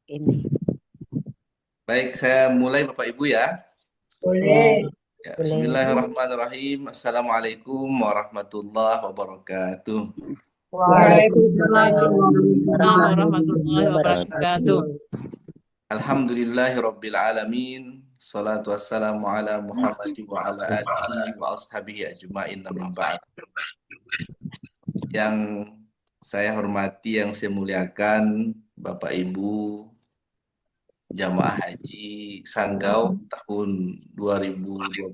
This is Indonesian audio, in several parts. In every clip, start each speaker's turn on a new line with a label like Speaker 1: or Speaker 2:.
Speaker 1: ini.
Speaker 2: Baik, saya mulai Bapak Ibu ya.
Speaker 3: Boleh.
Speaker 2: Ya,
Speaker 1: Boleh.
Speaker 2: Bismillahirrahmanirrahim. Assalamualaikum warahmatullahi wabarakatuh.
Speaker 3: Waalaikumsalam
Speaker 1: Warahmatullahi
Speaker 3: warahmatullahi
Speaker 1: wabarakatuh.
Speaker 3: wabarakatuh.
Speaker 2: Alhamdulillahirabbil alamin. Salatu wassalamu ala Muhammadin wa ala alihi wa ashabihi ajmain amma ba'd. Yang saya hormati, yang saya muliakan Bapak Ibu jamaah haji Sanggau tahun 2026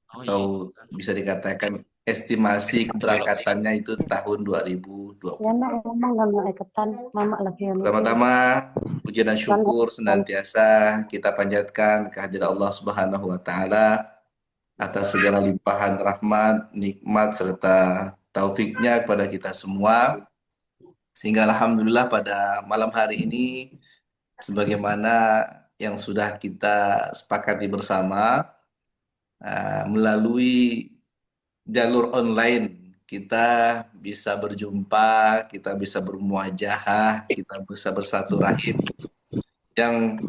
Speaker 2: atau bisa dikatakan estimasi keberangkatannya itu tahun 2020.
Speaker 1: Ya nak ngomong nggak iketan, mama lagi yang
Speaker 2: Pertama-tama puji dan syukur senantiasa kita panjatkan kehadirat Allah Subhanahu wa taala atas segala limpahan rahmat, nikmat serta taufiknya kepada kita semua. Sehingga alhamdulillah pada malam hari ini sebagaimana yang sudah kita sepakati bersama melalui jalur online kita bisa berjumpa, kita bisa bermuajahah, kita bisa bersilaturahim yang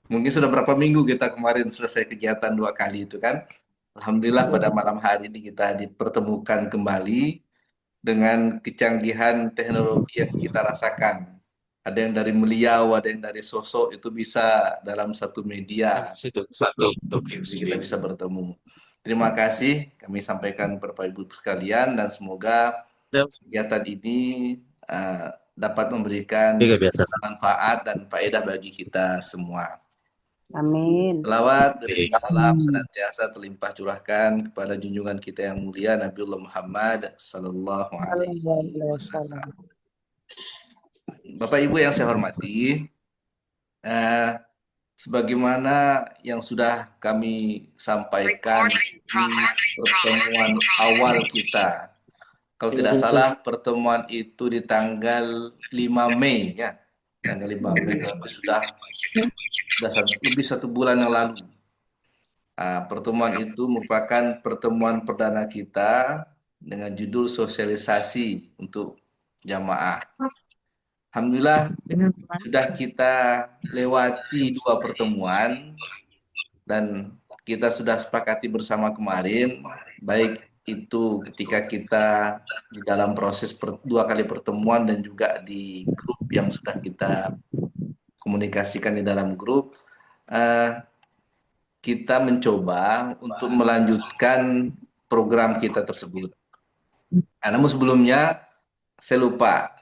Speaker 2: mungkin sudah berapa minggu kita kemarin selesai kegiatan 2 kali itu kan. Alhamdulillah pada malam hari ini kita dipertemukan kembali dengan kecanggihan teknologi yang kita rasakan. Ada yang dari beliau, ada yang dari sosok itu bisa dalam satu media. Jadi kita bisa bertemu. Terima kasih kami sampaikan Bapak Ibu sekalian dan semoga kegiatan ini dapat memberikan manfaat dan faedah bagi kita semua.
Speaker 1: Amin.
Speaker 2: Selawat dan salam senantiasa terlimpah curahkan kepada junjungan kita yang mulia Nabiullah Muhammad sallallahu alaihi wasallam. Bapak Ibu yang saya hormati, sebagaimana yang sudah kami sampaikan di pertemuan awal kita. Kalau tidak salah pertemuan itu di tanggal 5 Mei ya. Tanggal 5 Mei berarti sudah lebih 1 bulan yang lalu. Pertemuan itu merupakan pertemuan perdana kita dengan judul sosialisasi untuk jamaah. Alhamdulillah sudah kita lewati 2 pertemuan dan kita sudah sepakati bersama kemarin, baik itu ketika kita di dalam proses 2 kali pertemuan dan juga di grup yang sudah kita komunikasikan di dalam grup, kita mencoba untuk melanjutkan program kita tersebut. Namun sebelumnya saya lupa.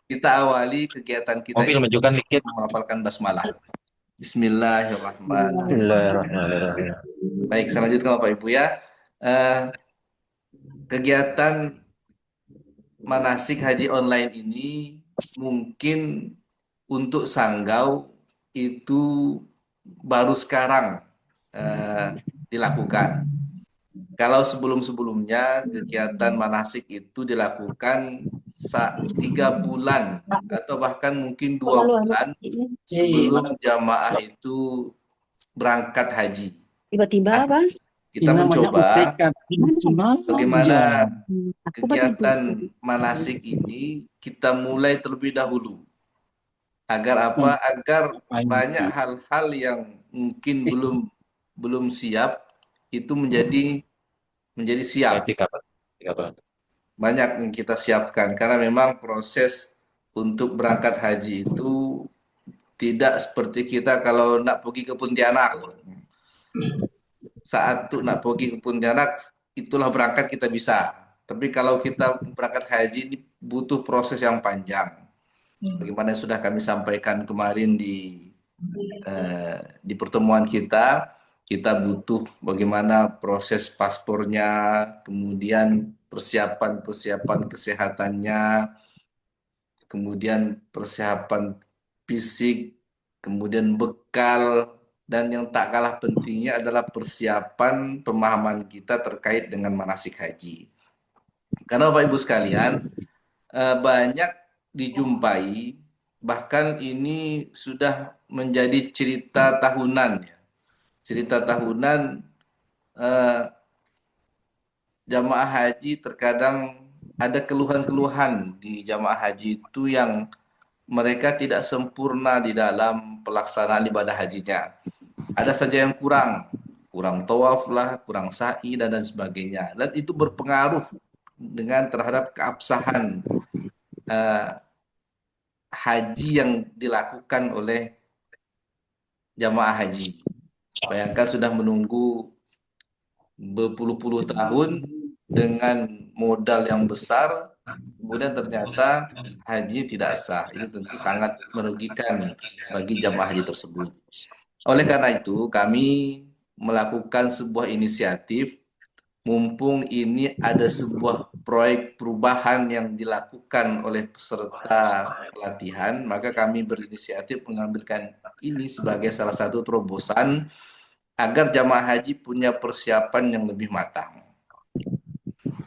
Speaker 2: Kita awali kegiatan kita ini melafalkan basmalah. Bismillahirrahmanirrahim. Baik, saya lanjutkan Bapak Ibu ya. Kegiatan manasik haji online ini mungkin untuk Sanggau itu baru sekarang dilakukan. Kalau sebelum-sebelumnya kegiatan manasik itu dilakukan 3 bulan atau bahkan mungkin 2 bulan sebelum jamaah itu berangkat haji.
Speaker 1: Tiba-tiba apa?
Speaker 2: Kita mencoba bagaimana kegiatan manasik ini kita mulai terlebih dahulu. Agar apa? Agar banyak hal-hal yang mungkin belum siap itu menjadi siap. Banyak yang kita siapkan karena memang proses untuk berangkat haji itu tidak seperti kita kalau nak pergi ke Pontianak. Saat tuh nak pergi ke Pontianak itulah berangkat kita bisa. Tapi kalau kita berangkat haji ini butuh proses yang panjang. Sebagaimana yang sudah kami sampaikan kemarin di pertemuan kita butuh bagaimana proses paspornya, kemudian persiapan kesehatannya, kemudian persiapan fisik, kemudian bekal, dan yang tak kalah pentingnya adalah persiapan pemahaman kita terkait dengan manasik haji. Karena Bapak Ibu sekalian, banyak dijumpai, bahkan ini sudah menjadi cerita tahunan ya. Cerita tahunan jamaah haji terkadang ada keluhan-keluhan di jamaah haji itu yang mereka tidak sempurna di dalam pelaksanaan ibadah hajinya. Ada saja yang kurang tawaf lah, kurang sa'i dan lain sebagainya. Dan itu berpengaruh dengan terhadap keabsahan haji yang dilakukan oleh jamaah haji. Bayangkan sudah menunggu berpuluh-puluh tahun dengan modal yang besar, kemudian ternyata haji tidak sah. Ini tentu sangat merugikan bagi jamaah haji tersebut. Oleh karena itu, kami melakukan sebuah inisiatif, mumpung ini ada sebuah proyek perubahan yang dilakukan oleh peserta pelatihan, maka kami berinisiatif mengambilkan ini sebagai salah satu terobosan agar jamaah haji punya persiapan yang lebih matang.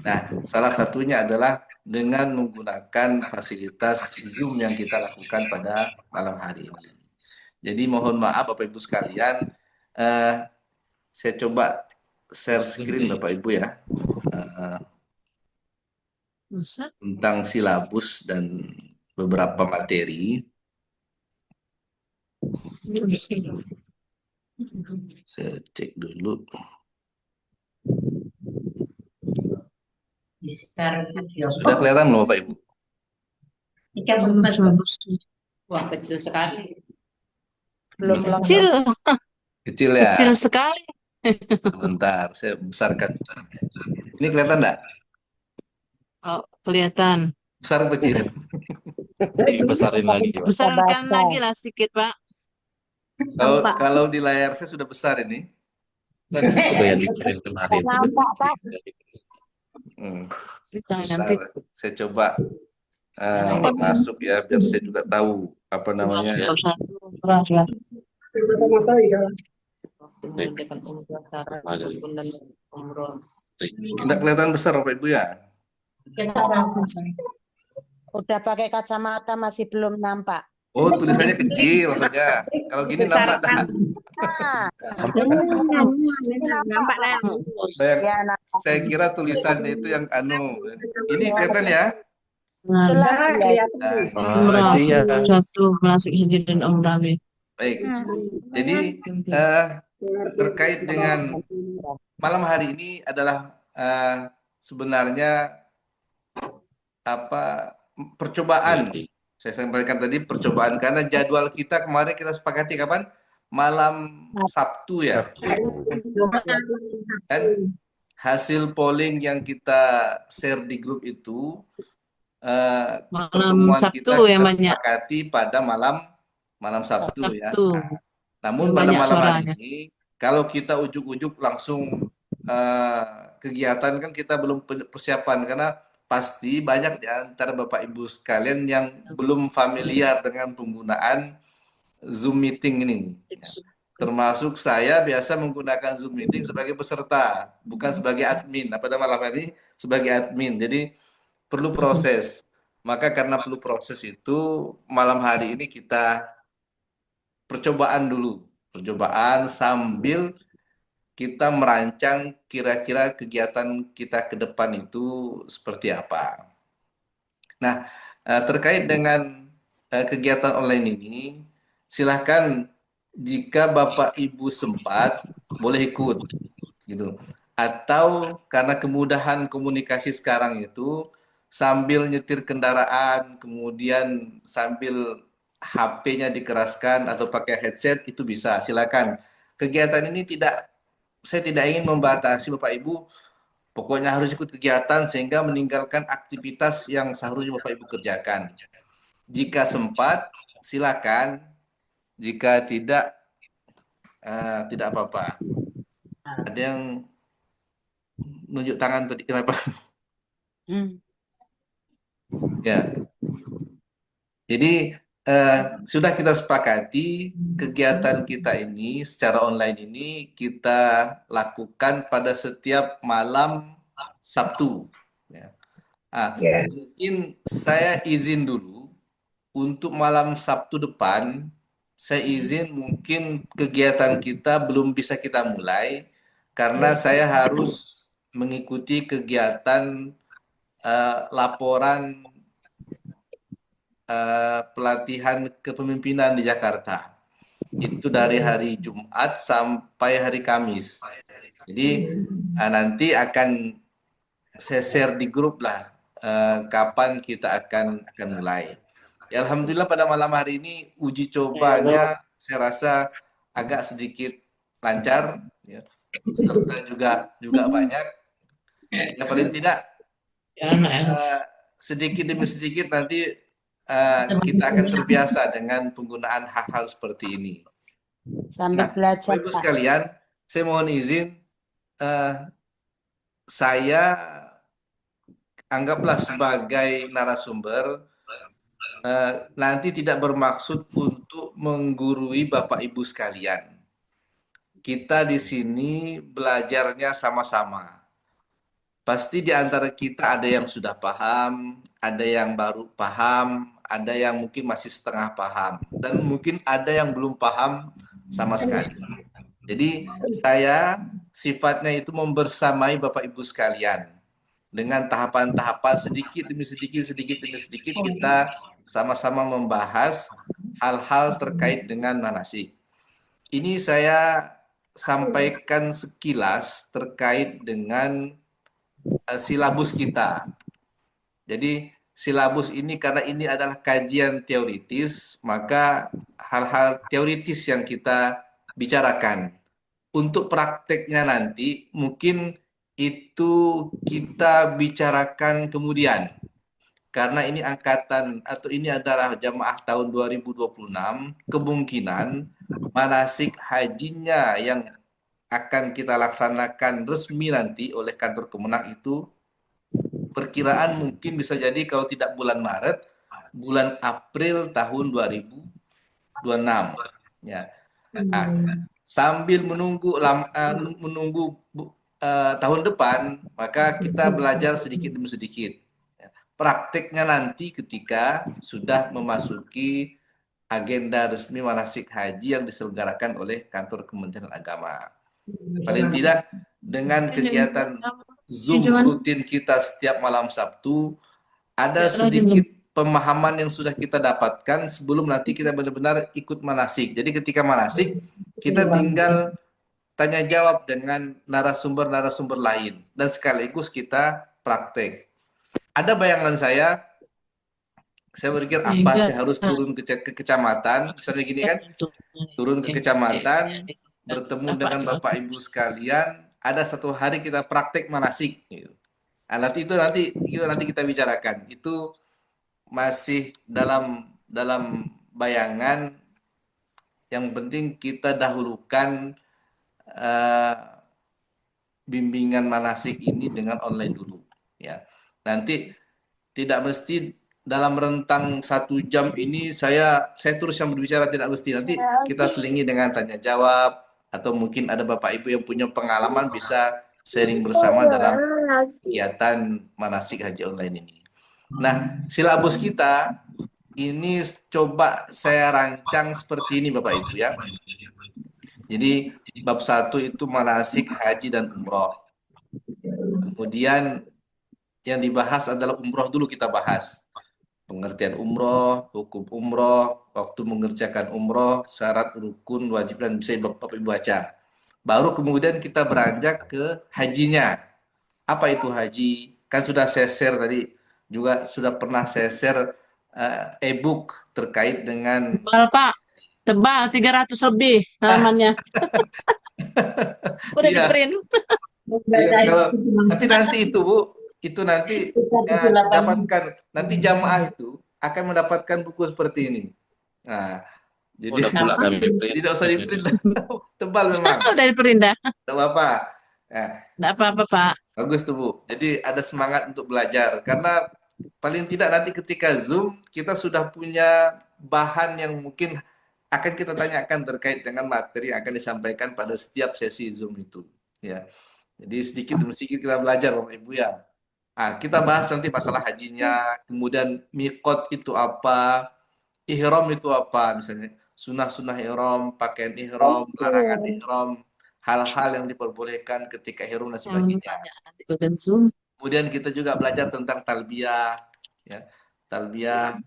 Speaker 2: Nah, salah satunya adalah dengan menggunakan fasilitas Zoom yang kita lakukan pada malam hari ini. Jadi mohon maaf Bapak Ibu sekalian, saya coba share screen Bapak Ibu ya, tentang silabus dan beberapa materi. Saya cek dulu. Sudah kelihatan belum Bapak Ibu?
Speaker 3: Wah, kecil sekali.
Speaker 1: Belum
Speaker 2: Kecil ya?
Speaker 4: Kecil sekali.
Speaker 2: Sebentar, saya besarkan. Ini kelihatan enggak?
Speaker 4: Oh, kelihatan.
Speaker 2: Besar atau kecil?
Speaker 5: Besarin lagi, Pak.
Speaker 4: Besarkan lagi lah sedikit, Pak.
Speaker 2: Kalau di layar saya sudah besar ini.
Speaker 5: Itu yang dikirim kemarin.
Speaker 4: Nanti.
Speaker 2: Besar. Saya coba masuk ya, biar saya juga tahu apa namanya. Tidak kelihatan besar Bapak Ibu ya?
Speaker 1: Udah pakai kacamata masih belum nampak.
Speaker 2: Oh, tulisannya kecil maksudnya. Kalau gini nampak dah.
Speaker 1: Nah,
Speaker 3: Nampak lah.
Speaker 1: ya, nah,
Speaker 2: Saya kira tulisannya itu yang Ini kelihatan ya?
Speaker 1: itulah ya.
Speaker 2: Nah,
Speaker 4: Umrah,
Speaker 5: iya.
Speaker 4: satu manasik haji dan umrah.
Speaker 2: baik. Jadi terkait dengan malam hari ini adalah sebenarnya percobaan. Saya sampaikan tadi percobaan karena jadwal kita kemarin kita sepakati kapan? Malam Sabtu ya. Dan hasil polling yang kita share di grup itu
Speaker 4: Malam Sabtu
Speaker 2: kita
Speaker 4: yang banyak.
Speaker 2: sepakati pada malam Sabtu ya. Nah, namun
Speaker 4: Yang
Speaker 2: pada
Speaker 4: banyak
Speaker 2: malam hari
Speaker 4: suaranya.
Speaker 2: ini kalau kita ujuk-ujuk langsung kegiatan kan kita belum persiapan karena pasti banyak di antara Bapak Ibu sekalian yang belum familiar dengan penggunaan Zoom meeting ini. Termasuk saya biasa menggunakan Zoom meeting sebagai peserta, bukan sebagai admin. Nah, pada malam hari ini sebagai admin. Jadi perlu proses. Maka karena perlu proses itu malam hari ini kita percobaan dulu. Percobaan sambil kita merancang kira-kira kegiatan kita ke depan itu seperti apa. Nah, terkait dengan kegiatan online ini, silahkan jika Bapak Ibu sempat boleh ikut, gitu. Atau karena kemudahan komunikasi sekarang itu sambil nyetir kendaraan, kemudian sambil HP-nya dikeraskan atau pakai headset itu bisa. Silakan. Kegiatan ini saya tidak ingin membatasi Bapak Ibu, pokoknya harus ikut kegiatan sehingga meninggalkan aktivitas yang seharusnya Bapak Ibu kerjakan. Jika sempat, silakan. Jika tidak, tidak apa-apa. Ada yang nunjuk tangan tadi, kenapa? Ya. Jadi sudah kita sepakati kegiatan kita ini secara online ini kita lakukan pada setiap malam Sabtu. Ya. Mungkin saya izin dulu untuk malam Sabtu depan. Saya izin mungkin kegiatan kita belum bisa kita mulai karena saya harus mengikuti kegiatan laporan pelatihan kepemimpinan di Jakarta. Itu dari hari Jumat sampai hari Kamis. Jadi nanti akan saya share di grup lah kapan kita akan mulai. Ya, Alhamdulillah pada malam hari ini uji cobanya saya rasa agak sedikit lancar, ya. Serta juga banyak. Ya paling tidak sedikit demi sedikit nanti kita akan terbiasa dengan penggunaan hal-hal seperti ini.
Speaker 1: Sambil
Speaker 2: Nah,
Speaker 1: belajar,
Speaker 2: Bapak Ibu
Speaker 1: Pak.
Speaker 2: sekalian, saya mohon izin, saya anggaplah sebagai narasumber, nanti tidak bermaksud untuk menggurui Bapak Ibu sekalian. Kita di sini belajarnya sama-sama. Pasti di antara kita ada yang sudah paham, ada yang baru paham, ada yang mungkin masih setengah paham, dan mungkin ada yang belum paham sama sekali. Jadi saya sifatnya itu membersamai Bapak Ibu sekalian. Dengan tahapan-tahapan sedikit demi sedikit kita sama-sama membahas hal-hal terkait dengan manasik. Ini saya sampaikan sekilas terkait dengan silabus kita. Jadi silabus ini karena ini adalah kajian teoritis, maka hal-hal teoritis yang kita bicarakan. Untuk prakteknya nanti mungkin itu kita bicarakan kemudian. Karena ini angkatan atau ini adalah jamaah tahun 2026, kemungkinan manasik hajinya yang akan kita laksanakan resmi nanti oleh kantor Kemenang itu perkiraan mungkin bisa jadi kalau tidak bulan Maret, bulan April tahun 2026. Ya. Nah, sambil menunggu tahun depan, maka kita belajar sedikit demi sedikit. Prakteknya nanti ketika sudah memasuki agenda resmi manasik haji yang diselenggarakan oleh kantor Kementerian Agama. Paling tidak dengan kegiatan Zoom rutin kita setiap malam Sabtu, ada sedikit pemahaman yang sudah kita dapatkan sebelum nanti kita benar-benar ikut manasik. Jadi ketika manasik, kita tinggal tanya jawab dengan narasumber-narasumber lain dan sekaligus kita praktek. Ada bayangan saya berpikir apa sih harus turun ke kecamatan, misalnya gini kan, turun ke kecamatan, bertemu dengan Bapak Ibu sekalian, ada satu hari kita praktek manasik. Gitu. Nah, nanti kita bicarakan. Itu masih dalam bayangan. Yang penting kita dahulukan bimbingan manasik ini dengan online dulu. Ya, nanti tidak mesti dalam rentang 1 jam ini saya terus yang berbicara, tidak mesti. Nanti kita selingi dengan tanya jawab atau mungkin ada Bapak Ibu yang punya pengalaman bisa sharing bersama dalam kegiatan manasik haji online ini. Nah, silabus kita ini coba saya rancang seperti ini Bapak Ibu ya. Jadi bab 1 itu manasik haji dan umroh. Kemudian yang dibahas adalah umroh dulu kita bahas. Pengertian umroh, hukum umroh, waktu mengerjakan umroh, syarat, rukun, wajib, dan bisa Bapak Ibu baca. Baru kemudian kita beranjak ke hajinya. Apa itu haji? Kan sudah saya share tadi, juga sudah pernah saya share e-book terkait dengan...
Speaker 4: Tebal, Pak. Tebal, 300 lebih halamannya. Udah
Speaker 2: Iya.
Speaker 4: di-print.
Speaker 2: Tapi nanti itu Bu, itu nanti dapatkan, nanti jamaah itu akan mendapatkan buku seperti ini. Nah, jadi
Speaker 5: Udah pula kami print.
Speaker 2: tidak usah di-print, tebal memang.
Speaker 4: Udah di-print dah.
Speaker 2: Tidak apa-apa. Nah,
Speaker 4: Nggak apa-apa, Pak.
Speaker 2: bagus tuh Bu. Jadi ada semangat untuk belajar karena paling tidak nanti ketika Zoom kita sudah punya bahan yang mungkin akan kita tanyakan terkait dengan materi yang akan disampaikan pada setiap sesi Zoom itu. Ya. Jadi sedikit demi sedikit kita belajar Bapak Ibu ya. Nah, kita bahas nanti masalah hajinya, kemudian miqat itu apa, ihram itu apa, misalnya sunah-sunah ihram, pakaian ihram, larangan ihram, hal-hal yang diperbolehkan ketika ihram dan sebagainya.
Speaker 4: Nanti ke Zoom.
Speaker 2: Kemudian kita juga belajar tentang talbiyah, ya, talbiyah,